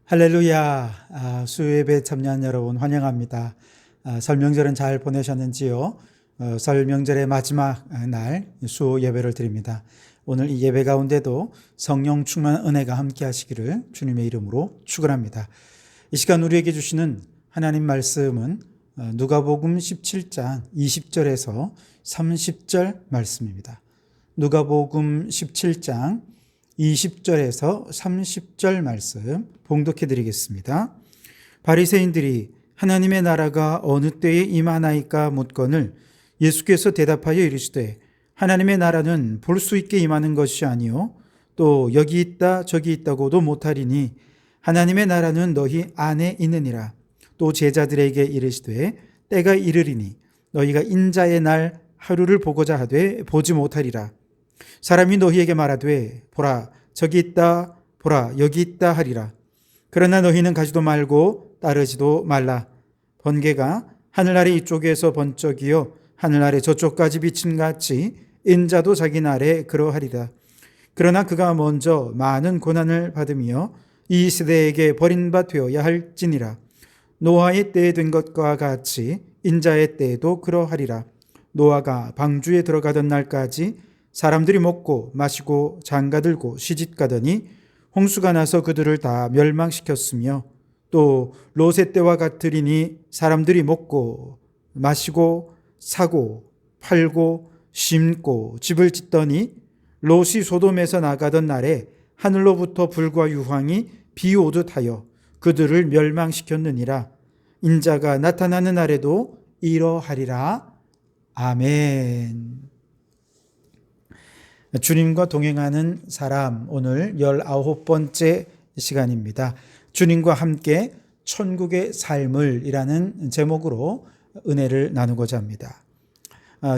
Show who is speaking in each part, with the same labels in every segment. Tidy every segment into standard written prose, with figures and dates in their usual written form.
Speaker 1: 할렐루야. 수요예배 참여한 여러분 환영합니다. 설 명절은 잘 보내셨는지요? 설 명절의 마지막 날 수요 예배를 드립니다. 오늘 이 예배 가운데도 성령 충만 은혜가 함께 하시기를 주님의 이름으로 축원합니다. 이 시간 우리에게 주시는 하나님 말씀은 누가복음 17장 20절에서 30절 말씀입니다. 누가복음 17장 20절에서 30절 말씀 봉독해 드리겠습니다. 바리새인들이 하나님의 나라가 어느 때에 임하나이까 묻거늘 예수께서 대답하여 이르시되 하나님의 나라는 볼 수 있게 임하는 것이 아니요 또 여기 있다 저기 있다고도 못하리니 하나님의 나라는 너희 안에 있느니라. 또 제자들에게 이르시되 때가 이르리니 너희가 인자의 날 하루를 보고자 하되 보지 못하리라. 사람이 너희에게 말하되 보라 저기 있다 보라 여기 있다 하리라. 그러나 너희는 가지도 말고 따르지도 말라. 번개가 하늘 아래 이쪽에서 번쩍이어 하늘 아래 저쪽까지 비침같이 인자도 자기 날에 그러하리라. 그러나 그가 먼저 많은 고난을 받으며 이 세대에게 버림받 되어야 할지니라. 노아의 때에 된 것과 같이 인자의 때에도 그러하리라. 노아가 방주에 들어가던 날까지 사람들이 먹고 마시고 장가들고 시집가더니 홍수가 나서 그들을 다 멸망시켰으며 또 롯의 때와 같으리니 사람들이 먹고 마시고 사고 팔고 심고 집을 짓더니 롯이 소돔에서 나가던 날에 하늘로부터 불과 유황이 비 오듯 하여 그들을 멸망시켰느니라. 인자가 나타나는 날에도 이러하리라. 아멘. 주님과 동행하는 사람, 오늘 19번째 시간입니다. 주님과 함께 천국의 삶을 이라는 제목으로 은혜를 나누고자 합니다.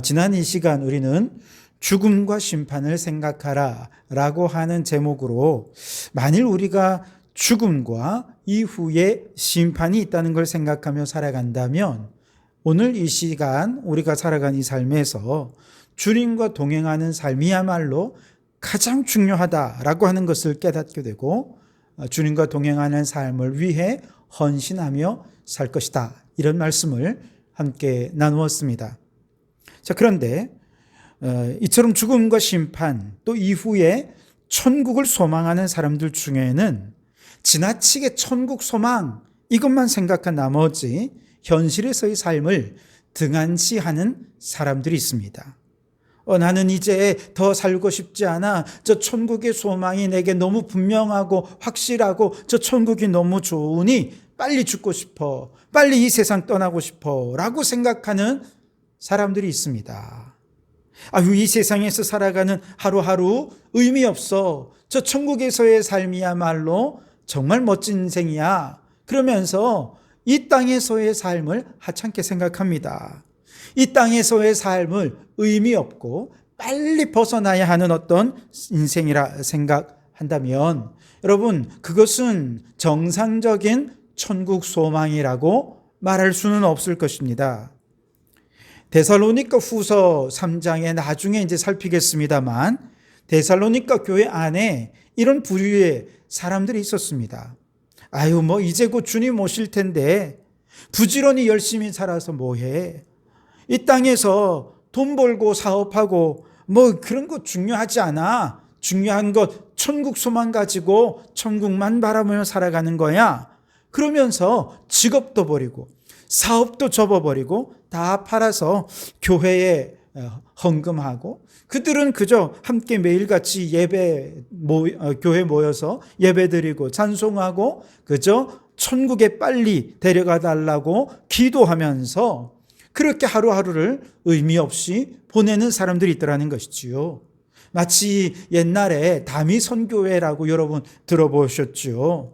Speaker 1: 지난 이 시간 우리는 죽음과 심판을 생각하라 라고 하는 제목으로 만일 우리가 죽음과 이후에 심판이 있다는 걸 생각하며 살아간다면 오늘 이 시간 우리가 살아간 이 삶에서 주님과 동행하는 삶이야말로 가장 중요하다라고 하는 것을 깨닫게 되고 주님과 동행하는 삶을 위해 헌신하며 살 것이다. 이런 말씀을 함께 나누었습니다. 자, 그런데 이처럼 죽음과 심판 또 이후에 천국을 소망하는 사람들 중에는 지나치게 천국 소망 이것만 생각한 나머지 현실에서의 삶을 등한시하는 사람들이 있습니다. 나는 이제 더 살고 싶지 않아. 저 천국의 소망이 내게 너무 분명하고 확실하고 저 천국이 너무 좋으니 빨리 죽고 싶어. 빨리 이 세상 떠나고 싶어. 라고 생각하는 사람들이 있습니다. 이 세상에서 살아가는 하루하루 의미 없어. 저 천국에서의 삶이야말로 정말 멋진 인생이야. 그러면서 이 땅에서의 삶을 하찮게 생각합니다. 이 땅에서의 삶을 의미 없고 빨리 벗어나야 하는 어떤 인생이라 생각한다면 여러분 그것은 정상적인 천국 소망이라고 말할 수는 없을 것입니다. 데살로니가 후서 3장에 나중에 이제 살피겠습니다만 데살로니가 교회 안에 이런 부류의 사람들이 있었습니다. 이제 곧 주님 오실 텐데 부지런히 열심히 살아서 뭐해? 이 땅에서 돈 벌고 사업하고 그런 거 중요하지 않아. 중요한 것 천국 소망 가지고 천국만 바라보며 살아가는 거야. 그러면서 직업도 버리고 사업도 접어버리고 다 팔아서 교회에 헌금하고 그들은 그저 함께 매일같이 교회 모여서 예배드리고 찬송하고 그저 천국에 빨리 데려가 달라고 기도하면서 그렇게 하루하루를 의미 없이 보내는 사람들이 있더라는 것이지요. 마치 옛날에 다미 선교회라고 여러분 들어보셨죠?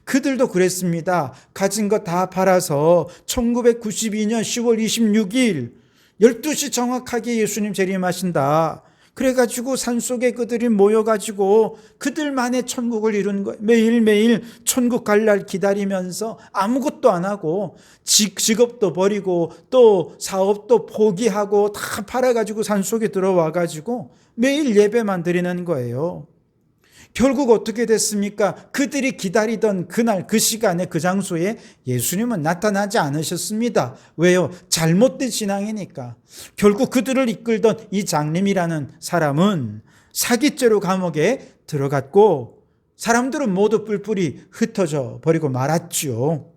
Speaker 1: 그들도 그랬습니다. 가진 거 다 팔아서 1992년 10월 26일 12시 정확하게 예수님 재림하신다. 그래가지고 산속에 그들이 모여가지고 그들만의 천국을 이룬 거예요. 매일매일 천국 갈 날 기다리면서 아무것도 안 하고 직업도 버리고 또 사업도 포기하고 다 팔아가지고 산속에 들어와가지고 매일 예배만 드리는 거예요. 결국 어떻게 됐습니까? 그들이 기다리던 그날 그 시간에 그 장소에 예수님은 나타나지 않으셨습니다. 왜요? 잘못된 신앙이니까. 결국 그들을 이끌던 이 장님이라는 사람은 사기죄로 감옥에 들어갔고 사람들은 모두 뿔뿔이 흩어져 버리고 말았죠.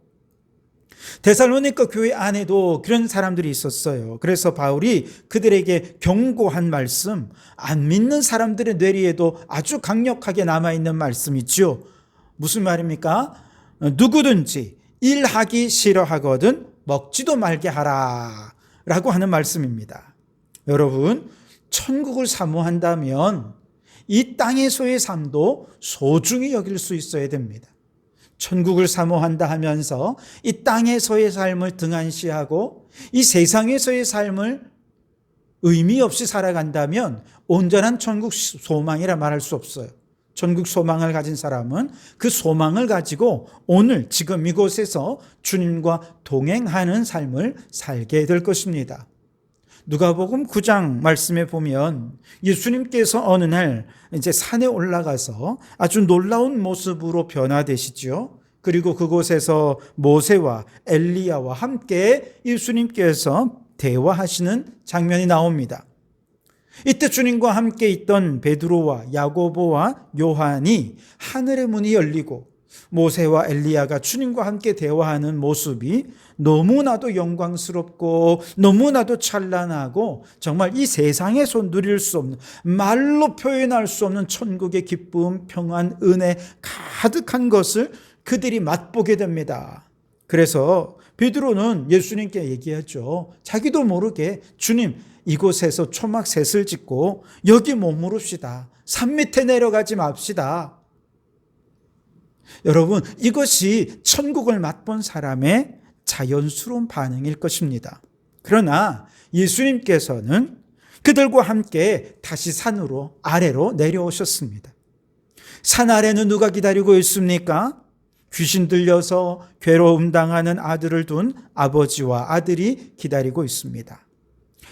Speaker 1: 데살로니가 교회 안에도 그런 사람들이 있었어요. 그래서 바울이 그들에게 경고한 말씀, 안 믿는 사람들의 뇌리에도 아주 강력하게 남아있는 말씀이죠. 무슨 말입니까? 누구든지 일하기 싫어하거든 먹지도 말게 하라 라고 하는 말씀입니다. 여러분, 천국을 사모한다면 이 땅에서의 삶도 소중히 여길 수 있어야 됩니다. 천국을 사모한다 하면서 이 땅에서의 삶을 등한시하고 이 세상에서의 삶을 의미 없이 살아간다면 온전한 천국 소망이라 말할 수 없어요. 천국 소망을 가진 사람은 그 소망을 가지고 오늘 지금 이곳에서 주님과 동행하는 삶을 살게 될 것입니다. 누가복음 9장 말씀에 보면 예수님께서 어느 날 이제 산에 올라가서 아주 놀라운 모습으로 변화되시죠. 그리고 그곳에서 모세와 엘리야와 함께 예수님께서 대화하시는 장면이 나옵니다. 이때 주님과 함께 있던 베드로와 야고보와 요한이 하늘의 문이 열리고 모세와 엘리야가 주님과 함께 대화하는 모습이 너무나도 영광스럽고 너무나도 찬란하고 정말 이 세상에서 누릴 수 없는, 말로 표현할 수 없는 천국의 기쁨, 평안, 은혜 가득한 것을 그들이 맛보게 됩니다. 그래서 베드로는 예수님께 얘기하죠. 자기도 모르게 주님, 이곳에서 초막 셋을 짓고 여기 머무릅시다. 산 밑에 내려가지 맙시다. 여러분, 이것이 천국을 맛본 사람의 자연스러운 반응일 것입니다. 그러나 예수님께서는 그들과 함께 다시 산으로 아래로 내려오셨습니다. 산 아래는 누가 기다리고 있습니까? 귀신 들려서 괴로움 당하는 아들을 둔 아버지와 아들이 기다리고 있습니다.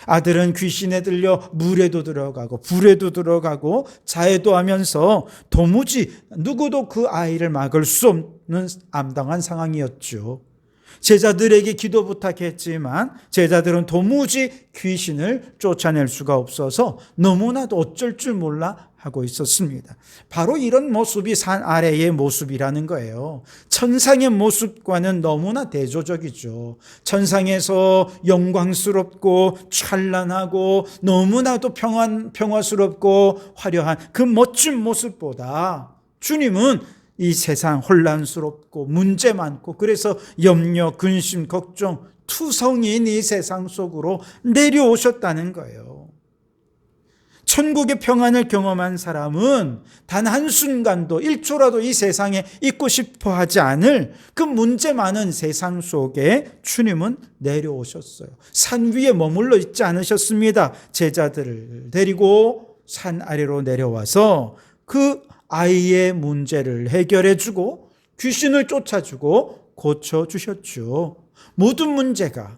Speaker 1: 아들은 귀신에 들려 물에도 들어가고 불에도 들어가고 자해도 하면서 도무지 누구도 그 아이를 막을 수 없는 암담한 상황이었죠. 제자들에게 기도 부탁했지만 제자들은 도무지 귀신을 쫓아낼 수가 없어서 너무나도 어쩔 줄 몰라 하고 있었습니다. 바로 이런 모습이 산 아래의 모습이라는 거예요. 천상의 모습과는 너무나 대조적이죠. 천상에서 영광스럽고 찬란하고 너무나도 평화스럽고 화려한 그 멋진 모습보다 주님은 이 세상 혼란스럽고 문제 많고 그래서 염려, 근심, 걱정, 투성인 이 세상 속으로 내려오셨다는 거예요. 천국의 평안을 경험한 사람은 단 한순간도 1초라도 이 세상에 있고 싶어 하지 않을 그 문제 많은 세상 속에 주님은 내려오셨어요. 산 위에 머물러 있지 않으셨습니다. 제자들을 데리고 산 아래로 내려와서 그 아이의 문제를 해결해 주고 귀신을 쫓아주고 고쳐주셨죠. 모든 문제가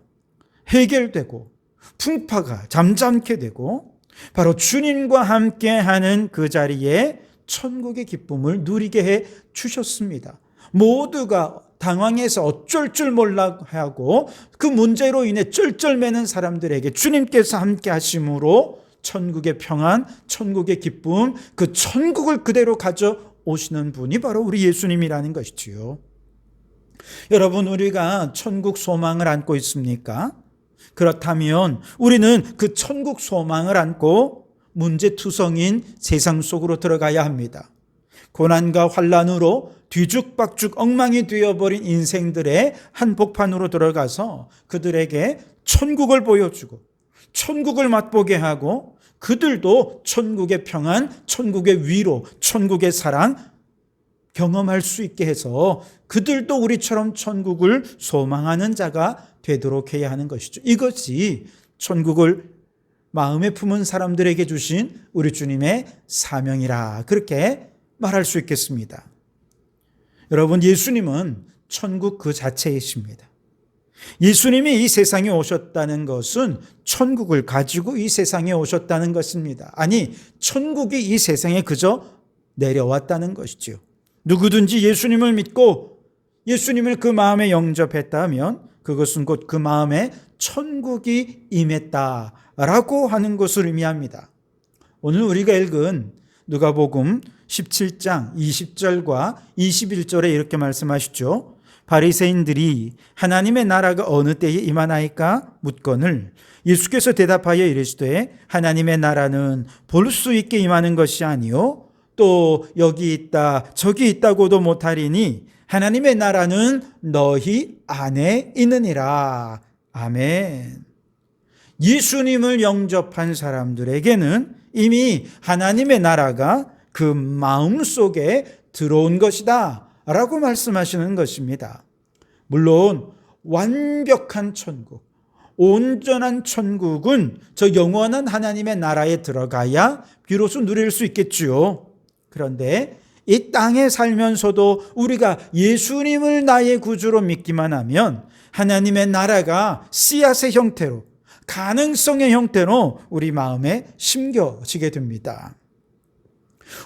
Speaker 1: 해결되고 풍파가 잠잠케 되고 바로 주님과 함께하는 그 자리에 천국의 기쁨을 누리게 해 주셨습니다. 모두가 당황해서 어쩔 줄 몰라 하고 그 문제로 인해 쩔쩔매는 사람들에게 주님께서 함께 하심으로 천국의 평안, 천국의 기쁨, 그 천국을 그대로 가져오시는 분이 바로 우리 예수님이라는 것이지요. 여러분, 우리가 천국 소망을 안고 있습니까? 그렇다면 우리는 그 천국 소망을 안고 문제투성인 세상 속으로 들어가야 합니다. 고난과 환난으로 뒤죽박죽 엉망이 되어버린 인생들의 한복판으로 들어가서 그들에게 천국을 보여주고 천국을 맛보게 하고 그들도 천국의 평안, 천국의 위로, 천국의 사랑 경험할 수 있게 해서 그들도 우리처럼 천국을 소망하는 자가 되도록 해야 하는 것이죠. 이것이 천국을 마음에 품은 사람들에게 주신 우리 주님의 사명이라 그렇게 말할 수 있겠습니다. 여러분, 예수님은 천국 그 자체이십니다. 예수님이 이 세상에 오셨다는 것은 천국을 가지고 이 세상에 오셨다는 것입니다. 아니, 천국이 이 세상에 그저 내려왔다는 것이지요. 누구든지 예수님을 믿고 예수님을 그 마음에 영접했다 하면 그것은 곧 그 마음에 천국이 임했다라고 하는 것을 의미합니다. 오늘 우리가 읽은 누가복음 17장 20절과 21절에 이렇게 말씀하시죠. 바리새인들이 하나님의 나라가 어느 때에 임하나이까 묻거늘 예수께서 대답하여 이르시되 하나님의 나라는 볼 수 있게 임하는 것이 아니요 또 여기 있다 저기 있다고도 못하리니 하나님의 나라는 너희 안에 있느니라. 아멘. 예수님을 영접한 사람들에게는 이미 하나님의 나라가 그 마음속에 들어온 것이다 라고 말씀하시는 것입니다. 물론 완벽한 천국, 온전한 천국은 저 영원한 하나님의 나라에 들어가야 비로소 누릴 수 있겠지요. 그런데 이 땅에 살면서도 우리가 예수님을 나의 구주로 믿기만 하면 하나님의 나라가 씨앗의 형태로, 가능성의 형태로 우리 마음에 심겨지게 됩니다.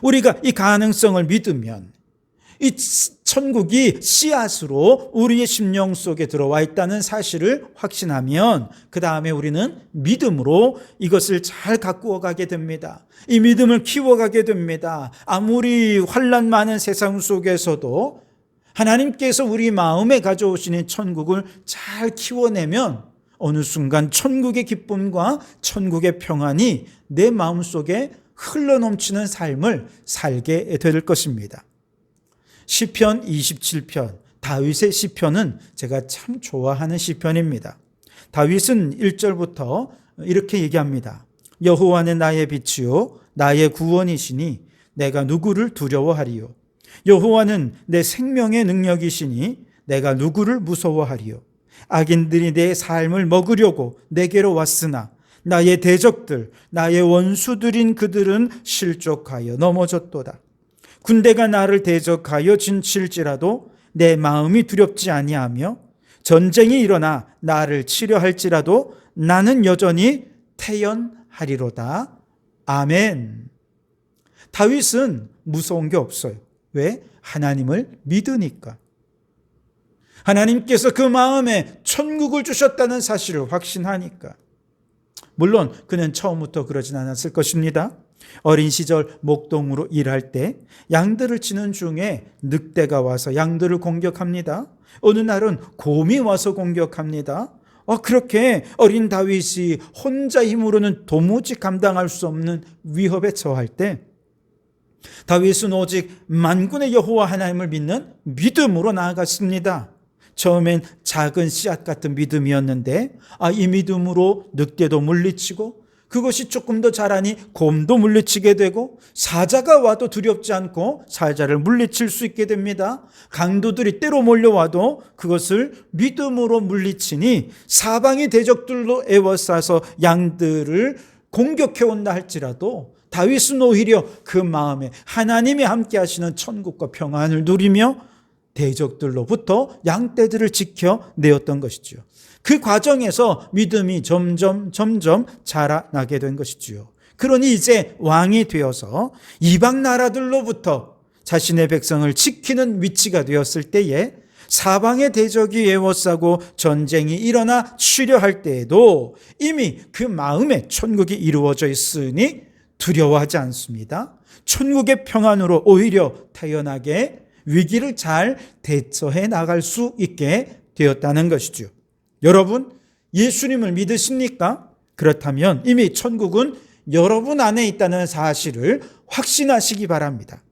Speaker 1: 우리가 이 가능성을 믿으면 이 천국이 씨앗으로 우리의 심령 속에 들어와 있다는 사실을 확신하면 그 다음에 우리는 믿음으로 이것을 잘 가꾸어 가게 됩니다. 이 믿음을 키워가게 됩니다. 아무리 환난 많은 세상 속에서도 하나님께서 우리 마음에 가져오시는 천국을 잘 키워내면 어느 순간 천국의 기쁨과 천국의 평안이 내 마음속에 흘러넘치는 삶을 살게 될 것입니다. 시편 27편, 다윗의 시편은 제가 참 좋아하는 시편입니다. 다윗은 1절부터 이렇게 얘기합니다. 여호와는 나의 빛이요 나의 구원이시니 내가 누구를 두려워하리요. 여호와는 내 생명의 능력이시니 내가 누구를 무서워하리요. 악인들이 내 삶을 먹으려고 내게로 왔으나 나의 대적들, 나의 원수들인 그들은 실족하여 넘어졌도다. 군대가 나를 대적하여 진칠지라도 내 마음이 두렵지 아니하며 전쟁이 일어나 나를 치려할지라도 나는 여전히 태연하리로다. 아멘. 다윗은 무서운 게 없어요. 왜? 하나님을 믿으니까. 하나님께서 그 마음에 천국을 주셨다는 사실을 확신하니까. 물론 그는 처음부터 그러진 않았을 것입니다. 어린 시절 목동으로 일할 때 양들을 치는 중에 늑대가 와서 양들을 공격합니다. 어느 날은 곰이 와서 공격합니다. 그렇게 어린 다윗이 혼자 힘으로는 도무지 감당할 수 없는 위협에 처할 때 다윗은 오직 만군의 여호와 하나님을 믿는 믿음으로 나아갔습니다. 처음엔 작은 씨앗 같은 믿음이었는데 이 믿음으로 늑대도 물리치고 그것이 조금 더 자라니 곰도 물리치게 되고 사자가 와도 두렵지 않고 사자를 물리칠 수 있게 됩니다. 강도들이 때로 몰려와도 그것을 믿음으로 물리치니 사방의 대적들로 에워싸서 양들을 공격해온다 할지라도 다윗은 오히려 그 마음에 하나님이 함께 하시는 천국과 평안을 누리며 대적들로부터 양떼들을 지켜내었던 것이지요. 그 과정에서 믿음이 점점 자라나게 된 것이지요. 그러니 이제 왕이 되어서 이방 나라들로부터 자신의 백성을 지키는 위치가 되었을 때에 사방의 대적이 에워싸고 전쟁이 일어나 치려할 때에도 이미 그 마음에 천국이 이루어져 있으니 두려워하지 않습니다. 천국의 평안으로 오히려 태연하게 위기를 잘 대처해 나갈 수 있게 되었다는 것이죠. 여러분, 예수님을 믿으십니까? 그렇다면 이미 천국은 여러분 안에 있다는 사실을 확신하시기 바랍니다.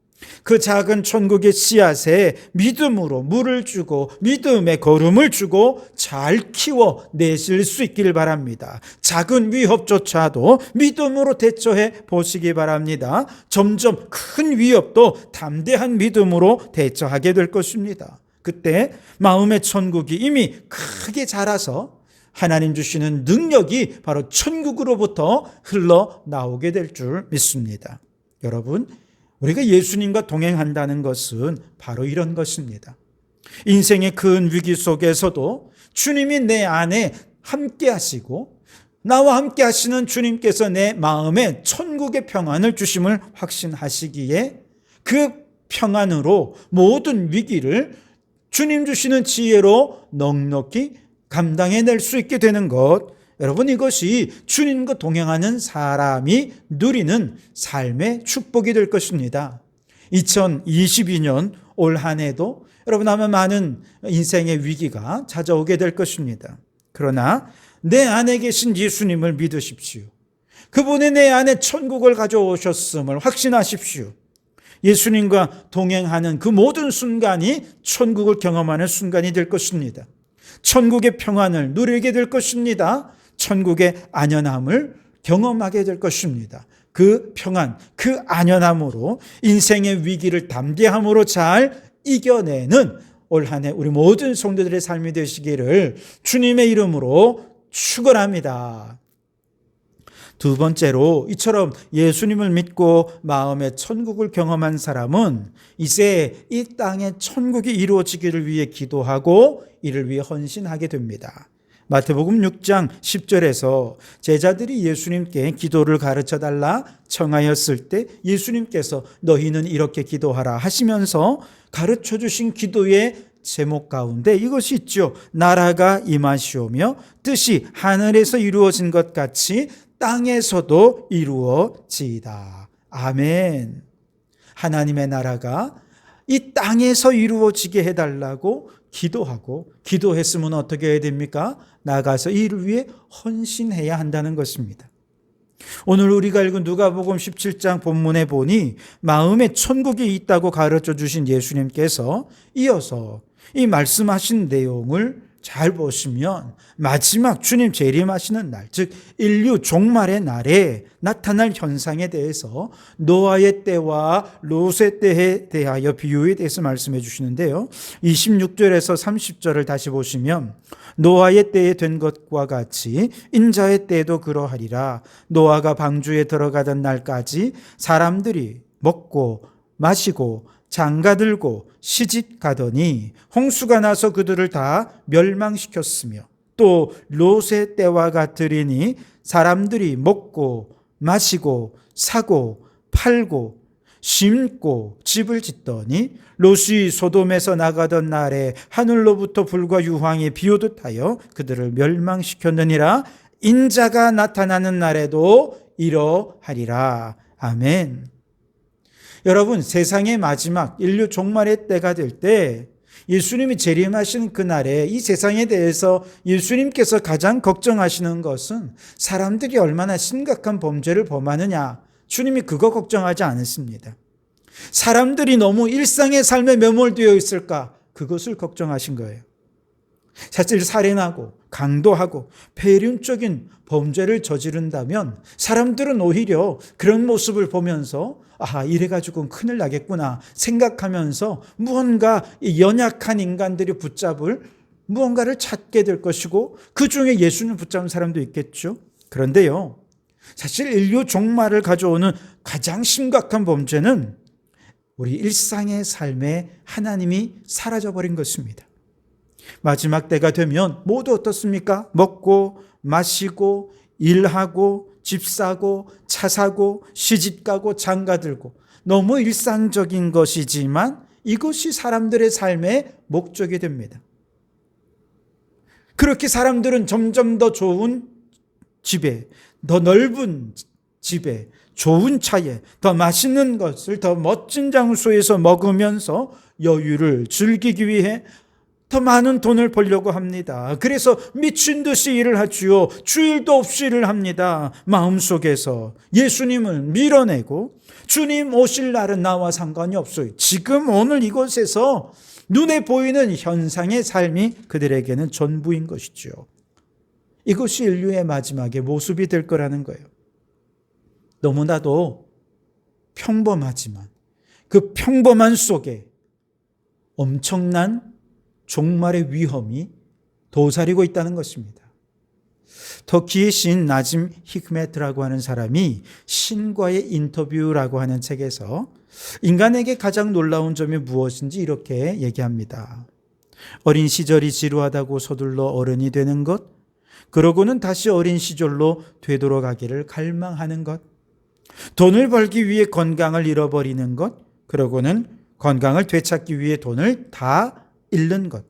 Speaker 1: 그 작은 천국의 씨앗에 믿음으로 물을 주고 믿음의 걸음을 주고 잘 키워내실 수 있기를 바랍니다. 작은 위협조차도 믿음으로 대처해 보시기 바랍니다. 점점 큰 위협도 담대한 믿음으로 대처하게 될 것입니다. 그때 마음의 천국이 이미 크게 자라서 하나님 주시는 능력이 바로 천국으로부터 흘러나오게 될 줄 믿습니다. 여러분, 우리가 예수님과 동행한다는 것은 바로 이런 것입니다. 인생의 큰 위기 속에서도 주님이 내 안에 함께 하시고 나와 함께 하시는 주님께서 내 마음에 천국의 평안을 주심을 확신하시기에 그 평안으로 모든 위기를 주님 주시는 지혜로 넉넉히 감당해낼 수 있게 되는 것, 여러분, 이것이 주님과 동행하는 사람이 누리는 삶의 축복이 될 것입니다. 2022년 올 한 해도 여러분 아마 많은 인생의 위기가 찾아오게 될 것입니다. 그러나 내 안에 계신 예수님을 믿으십시오. 그분이 내 안에 천국을 가져오셨음을 확신하십시오. 예수님과 동행하는 그 모든 순간이 천국을 경험하는 순간이 될 것입니다. 천국의 평안을 누리게 될 것입니다. 천국의 안연함을 경험하게 될 것입니다. 그 평안, 그 안연함으로 인생의 위기를 담대함으로 잘 이겨내는 올 한 해 우리 모든 성도들의 삶이 되시기를 주님의 이름으로 축원합니다. 두 번째로, 이처럼 예수님을 믿고 마음의 천국을 경험한 사람은 이제 이 땅에 천국이 이루어지기를 위해 기도하고 이를 위해 헌신하게 됩니다. 마태복음 6장 10절에서 제자들이 예수님께 기도를 가르쳐달라 청하였을 때 예수님께서 너희는 이렇게 기도하라 하시면서 가르쳐 주신 기도의 제목 가운데 이것이 있죠. 나라가 임하시오며 뜻이 하늘에서 이루어진 것 같이 땅에서도 이루어지이다. 아멘. 하나님의 나라가 이 땅에서 이루어지게 해달라고 기도하고, 기도했으면 어떻게 해야 됩니까? 나가서 이를 위해 헌신해야 한다는 것입니다. 오늘 우리가 읽은 누가복음 17장 본문에 보니 마음에 천국이 있다고 가르쳐 주신 예수님께서 이어서 이 말씀하신 내용을 잘 보시면 마지막 주님 재림하시는 날, 즉 인류 종말의 날에 나타날 현상에 대해서 노아의 때와 롯의 때에 대하여 비유에 대해서 말씀해 주시는데요. 26절에서 30절을 다시 보시면 노아의 때에 된 것과 같이 인자의 때에도 그러하리라. 노아가 방주에 들어가던 날까지 사람들이 먹고 마시고 장가들고 시집가더니 홍수가 나서 그들을 다 멸망시켰으며 또 롯의 때와 같으리니 사람들이 먹고 마시고 사고 팔고 심고 집을 짓더니 롯이 소돔에서 나가던 날에 하늘로부터 불과 유황이 비오듯 하여 그들을 멸망시켰느니라. 인자가 나타나는 날에도 이러하리라. 아멘. 여러분, 세상의 마지막 인류 종말의 때가 될 때 예수님이 재림하시는 그날에 이 세상에 대해서 예수님께서 가장 걱정하시는 것은 사람들이 얼마나 심각한 범죄를 범하느냐, 주님이 그거 걱정하지 않으십니다. 사람들이 너무 일상의 삶에 매몰되어 있을까, 그것을 걱정하신 거예요. 사실 살인하고 강도하고 폐륜적인 범죄를 저지른다면 사람들은 오히려 그런 모습을 보면서 이래가지고는 큰일 나겠구나 생각하면서 무언가 연약한 인간들이 붙잡을 무언가를 찾게 될 것이고 그 중에 예수님을 붙잡은 사람도 있겠죠. 그런데요, 사실 인류 종말을 가져오는 가장 심각한 범죄는 우리 일상의 삶에 하나님이 사라져버린 것입니다. 마지막 때가 되면 모두 어떻습니까? 먹고 마시고 일하고 집 사고 차 사고 시집 가고 장가 들고, 너무 일상적인 것이지만 이것이 사람들의 삶의 목적이 됩니다. 그렇게 사람들은 점점 더 좋은 집에, 더 넓은 집에, 좋은 차에, 더 맛있는 것을 더 멋진 장소에서 먹으면서 여유를 즐기기 위해 더 많은 돈을 벌려고 합니다. 그래서 미친 듯이 일을 하지요. 주일도 없이 일을 합니다. 마음속에서 예수님을 밀어내고 주님 오실 날은 나와 상관이 없어요. 지금 오늘 이곳에서 눈에 보이는 현상의 삶이 그들에게는 전부인 것이죠. 이것이 인류의 마지막의 모습이 될 거라는 거예요. 너무나도 평범하지만 그 평범한 속에 엄청난 종말의 위험이 도사리고 있다는 것입니다. 터키의 시인 나짐 히크메트라고 하는 사람이 신과의 인터뷰라고 하는 책에서 인간에게 가장 놀라운 점이 무엇인지 이렇게 얘기합니다. 어린 시절이 지루하다고 서둘러 어른이 되는 것, 그러고는 다시 어린 시절로 되돌아가기를 갈망하는 것, 돈을 벌기 위해 건강을 잃어버리는 것, 그러고는 건강을 되찾기 위해 돈을 다 잃는 것.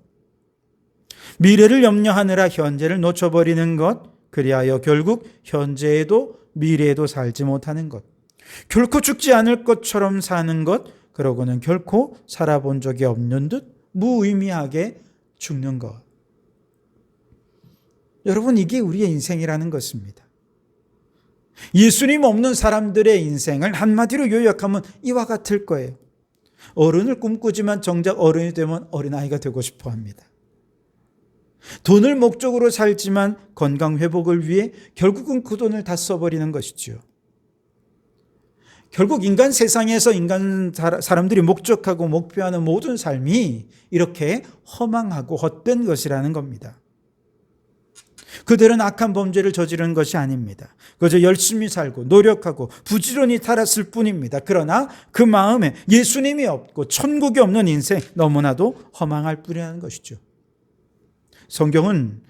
Speaker 1: 미래를 염려하느라 현재를 놓쳐버리는 것. 그리하여 결국 현재에도 미래에도 살지 못하는 것. 결코 죽지 않을 것처럼 사는 것. 그러고는 결코 살아본 적이 없는 듯 무의미하게 죽는 것. 여러분, 이게 우리의 인생이라는 것입니다. 예수님 없는 사람들의 인생을 한마디로 요약하면 이와 같을 거예요. 어른을 꿈꾸지만 정작 어른이 되면 어린아이가 되고 싶어 합니다. 돈을 목적으로 살지만 건강 회복을 위해 결국은 그 돈을 다 써버리는 것이지요. 결국 인간 세상에서 사람들이 목적하고 목표하는 모든 삶이 이렇게 허망하고 헛된 것이라는 겁니다. 그들은 악한 범죄를 저지른 것이 아닙니다. 그저 열심히 살고 노력하고 부지런히 살았을 뿐입니다. 그러나 그 마음에 예수님이 없고 천국이 없는 인생, 너무나도 허망할 뿐이라는 것이죠. 성경은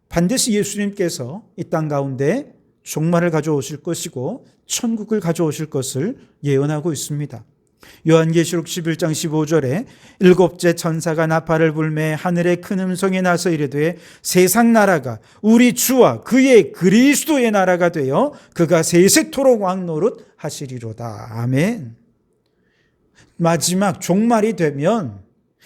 Speaker 1: 반드시 예수님께서 이 땅 가운데 종말을 가져오실 것이고 천국을 가져오실 것을 예언하고 있습니다. 요한계시록 11장 15절에 일곱째 천사가 나팔을 불매 하늘에 큰 음성이 나서 이르되 세상 나라가 우리 주와 그의 그리스도의 나라가 되어 그가 세세토록 왕노릇 하시리로다. 아멘. 마지막 종말이 되면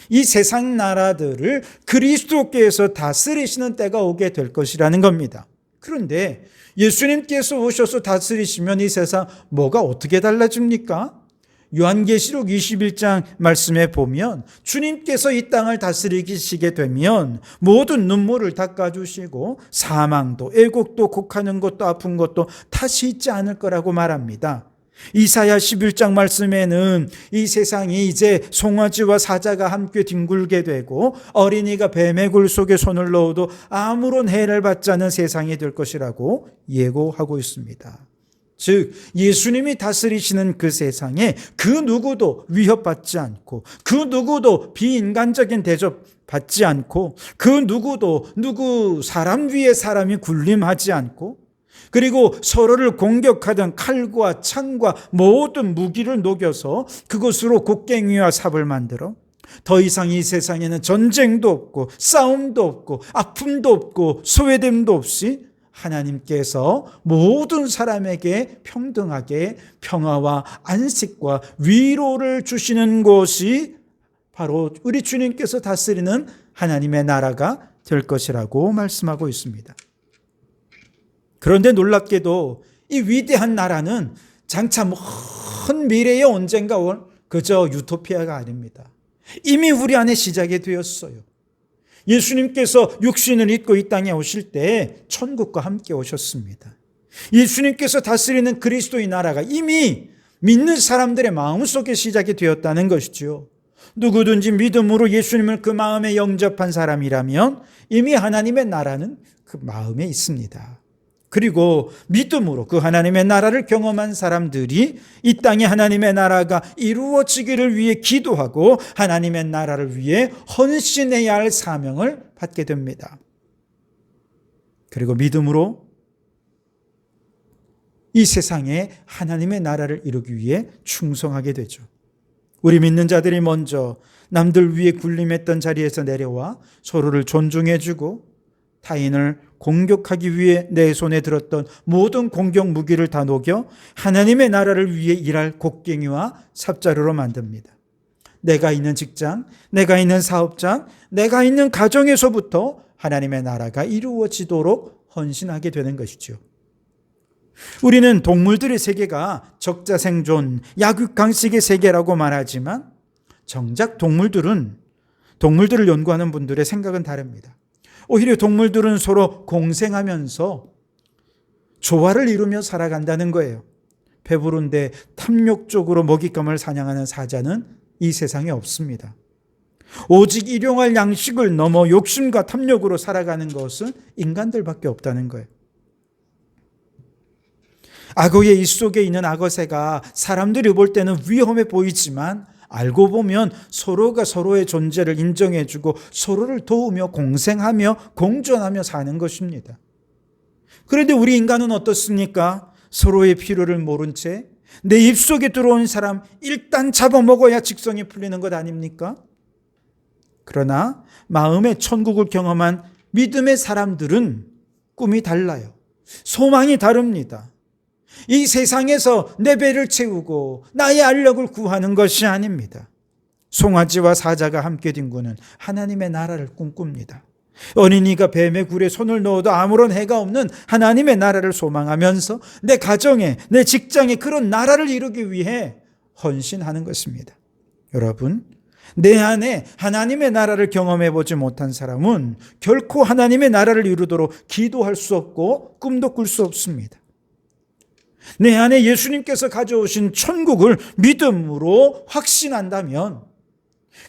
Speaker 1: 이 세상 나라들을 그리스도께서 다스리시는 때가 오게 될 것이라는 겁니다. 그런데 예수님께서 오셔서 다스리시면 이 세상 뭐가 어떻게 달라집니까? 요한계시록 21장 말씀에 보면 주님께서 이 땅을 다스리시게 되면 모든 눈물을 닦아주시고 사망도 애곡도 곡하는 것도 아픈 것도 다시 있지 않을 거라고 말합니다. 이사야 11장 말씀에는 이 세상이 이제 송아지와 사자가 함께 뒹굴게 되고 어린이가 뱀의 굴 속에 손을 넣어도 아무런 해를 받지 않는 세상이 될 것이라고 예고하고 있습니다. 즉 예수님이 다스리시는 그 세상에 그 누구도 위협받지 않고 그 누구도 비인간적인 대접받지 않고 그 누구도 사람 위에 사람이 군림하지 않고 그리고 서로를 공격하던 칼과 창과 모든 무기를 녹여서 그것으로 곡괭이와 삽을 만들어 더 이상 이 세상에는 전쟁도 없고 싸움도 없고 아픔도 없고 소외됨도 없이 하나님께서 모든 사람에게 평등하게 평화와 안식과 위로를 주시는 것이 바로 우리 주님께서 다스리는 하나님의 나라가 될 것이라고 말씀하고 있습니다. 그런데 놀랍게도 이 위대한 나라는 장차 먼 미래의 언젠가 올 그저 유토피아가 아닙니다. 이미 우리 안에 시작이 되었어요. 예수님께서 육신을 입고 이 땅에 오실 때 천국과 함께 오셨습니다. 예수님께서 다스리는 그리스도의 나라가 이미 믿는 사람들의 마음속에 시작이 되었다는 것이죠. 누구든지 믿음으로 예수님을 그 마음에 영접한 사람이라면 이미 하나님의 나라는 그 마음에 있습니다. 그리고 믿음으로 그 하나님의 나라를 경험한 사람들이 이 땅에 하나님의 나라가 이루어지기를 위해 기도하고 하나님의 나라를 위해 헌신해야 할 사명을 받게 됩니다. 그리고 믿음으로 이 세상에 하나님의 나라를 이루기 위해 충성하게 되죠. 우리 믿는 자들이 먼저 남들 위해 군림했던 자리에서 내려와 서로를 존중해주고 타인을 공격하기 위해 내 손에 들었던 모든 공격 무기를 다 녹여 하나님의 나라를 위해 일할 곡괭이와 삽자루로 만듭니다. 내가 있는 직장, 내가 있는 사업장, 내가 있는 가정에서부터 하나님의 나라가 이루어지도록 헌신하게 되는 것이죠. 우리는 동물들의 세계가 적자생존, 약육강식의 세계라고 말하지만 정작 동물들을 연구하는 분들의 생각은 다릅니다. 오히려 동물들은 서로 공생하면서 조화를 이루며 살아간다는 거예요. 배부른데 탐욕적으로 먹잇감을 사냥하는 사자는 이 세상에 없습니다. 오직 일용할 양식을 넘어 욕심과 탐욕으로 살아가는 것은 인간들밖에 없다는 거예요. 악어의 입 속에 있는 악어새가 사람들이 볼 때는 위험해 보이지만 알고 보면 서로가 서로의 존재를 인정해주고 서로를 도우며 공생하며 공존하며 사는 것입니다. 그런데 우리 인간은 어떻습니까? 서로의 필요를 모른 채 내 입속에 들어온 사람 일단 잡아먹어야 직성이 풀리는 것 아닙니까? 그러나 마음의 천국을 경험한 믿음의 사람들은 꿈이 달라요. 소망이 다릅니다. 이 세상에서 내 배를 채우고 나의 알력을 구하는 것이 아닙니다. 송아지와 사자가 함께 뒹구는 하나님의 나라를 꿈꿉니다. 어린이가 뱀의 굴에 손을 넣어도 아무런 해가 없는 하나님의 나라를 소망하면서 내 가정에, 내 직장에 그런 나라를 이루기 위해 헌신하는 것입니다. 여러분, 내 안에 하나님의 나라를 경험해 보지 못한 사람은 결코 하나님의 나라를 이루도록 기도할 수 없고 꿈도 꿀 수 없습니다. 내 안에 예수님께서 가져오신 천국을 믿음으로 확신한다면,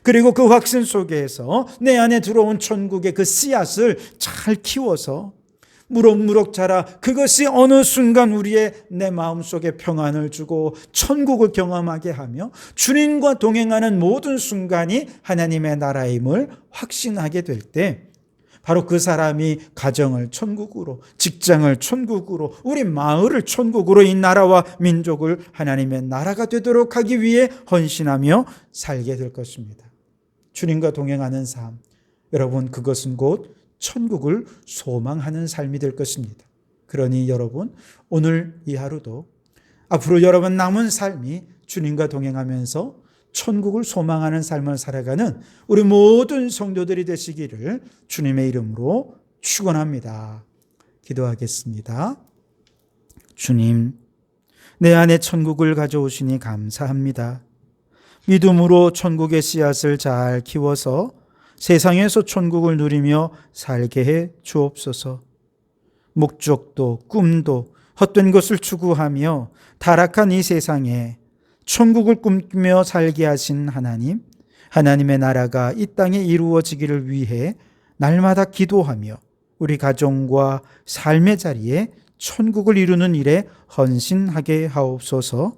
Speaker 1: 그리고 그 확신 속에서 내 안에 들어온 천국의 그 씨앗을 잘 키워서 무럭무럭 자라 그것이 어느 순간 우리의 내 마음속에 평안을 주고 천국을 경험하게 하며 주님과 동행하는 모든 순간이 하나님의 나라임을 확신하게 될 때 바로 그 사람이 가정을 천국으로, 직장을 천국으로, 우리 마을을 천국으로, 이 나라와 민족을 하나님의 나라가 되도록 하기 위해 헌신하며 살게 될 것입니다. 주님과 동행하는 삶, 여러분, 그것은 곧 천국을 소망하는 삶이 될 것입니다. 그러니 여러분, 오늘 이 하루도 앞으로 여러분 남은 삶이 주님과 동행하면서 천국을 소망하는 삶을 살아가는 우리 모든 성도들이 되시기를 주님의 이름으로 축원합니다. 기도하겠습니다. 주님, 내 안에 천국을 가져오시니 감사합니다. 믿음으로 천국의 씨앗을 잘 키워서 세상에서 천국을 누리며 살게 해 주옵소서. 목적도 꿈도 헛된 것을 추구하며 타락한 이 세상에 천국을 꿈꾸며 살게 하신 하나님, 하나님의 나라가 이 땅에 이루어지기를 위해 날마다 기도하며 우리 가정과 삶의 자리에 천국을 이루는 일에 헌신하게 하옵소서.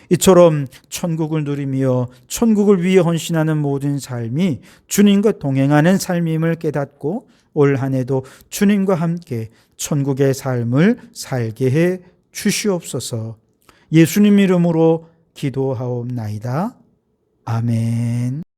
Speaker 1: 이처럼 천국을 누리며 천국을 위해 헌신하는 모든 삶이 주님과 동행하는 삶임을 깨닫고 올 한 해도 주님과 함께 천국의 삶을 살게 해 주시옵소서. 예수님 이름으로 기도하옵나이다. 아멘.